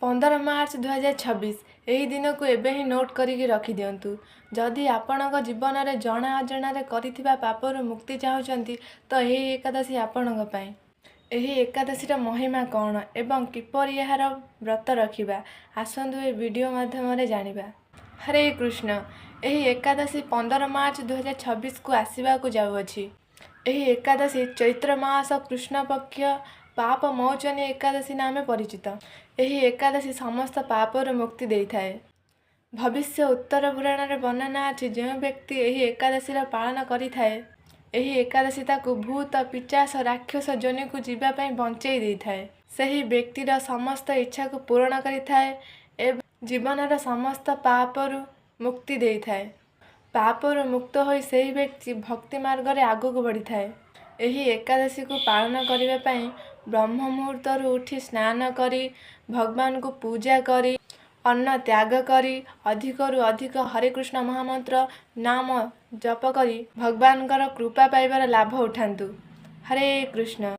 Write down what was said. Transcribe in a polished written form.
15 March 2026 ଏହି ଦିନକୁ ଏବେ ହିଁ ନୋଟ୍ କରିକି ରଖିଦିଅନ୍ତୁ। ଯଦି ଆପଣଙ୍କ ଜୀବନରେ ଜଣା ଅଜଣାରେ କରିଥିବା ପାପରୁ ମୁକ୍ତି ଚାହୁଁଛନ୍ତି ତ ଏହି ଏକାଦଶୀ ଆପଣଙ୍କ ପାଇଁ। ଏହି ଏକାଦଶୀର ମହିମା କ'ଣ ଏବଂ କିପରି ଏହାର ବ୍ରତ ରଖିବା ଆସନ୍ତୁ ଏ ଭିଡ଼ିଓ ମାଧ୍ୟମରେ ଜାଣିବା। ହରେ କୃଷ୍ଣ। ଏହି ଏକାଦଶୀ 15 ମାର୍ଚ୍ଚ 2026କୁ ଆସିବାକୁ ଯାଉଅଛି। ଏହି ଏକାଦଶୀ ଚୈତ୍ର ମାସ କୃଷ୍ଣପକ୍ଷ ପାପ ମୌଚନୀ ଏକାଦଶୀ ନାମେ ପରିଚିତ। ଏହି ଏକାଦଶୀ ସମସ୍ତ ପାପରୁ ମୁକ୍ତି ଦେଇଥାଏ। ଭବିଷ୍ୟ ଉତ୍ତର ପୁରାଣରେ ବର୍ଣ୍ଣନା ଅଛି, ଯେଉଁ ବ୍ୟକ୍ତି ଏହି ଏକାଦଶୀର ପାଳନ କରିଥାଏ, ଏହି ଏକାଦଶୀ ତାକୁ ଭୂତ ପିଚାସ ରାକ୍ଷସ ଯୋନିକୁ ଯିବା ପାଇଁ ବଞ୍ଚେଇ ଦେଇଥାଏ। ସେହି ବ୍ୟକ୍ତିର ସମସ୍ତ ଇଚ୍ଛାକୁ ପୂରଣ କରିଥାଏ ଏବଂ ଜୀବନର ସମସ୍ତ ପାପରୁ ମୁକ୍ତି ଦେଇଥାଏ। ପାପରୁ ମୁକ୍ତ ହୋଇ ସେହି ବ୍ୟକ୍ତି ଭକ୍ତି ମାର୍ଗରେ ଆଗକୁ ବଢ଼ିଥାଏ। ଏହି ଏକାଦଶୀକୁ ପାଳନ କରିବା ପାଇଁ ବ୍ରହ୍ମ ମୁହୂର୍ତ୍ତରୁ ଉଠି ସ୍ନାନ କରି ଭଗବାନଙ୍କୁ ପୂଜା କରି ଅନ୍ନ ତ୍ୟାଗ କରି ଅଧିକରୁ ଅଧିକ ହରେକୃଷ୍ଣ ମହାମନ୍ତ୍ର ନାମ ଜପ କରି ଭଗବାନଙ୍କର କୃପା ପାଇବାର ଲାଭ ଉଠାନ୍ତୁ। ହରେ କୃଷ୍ଣ।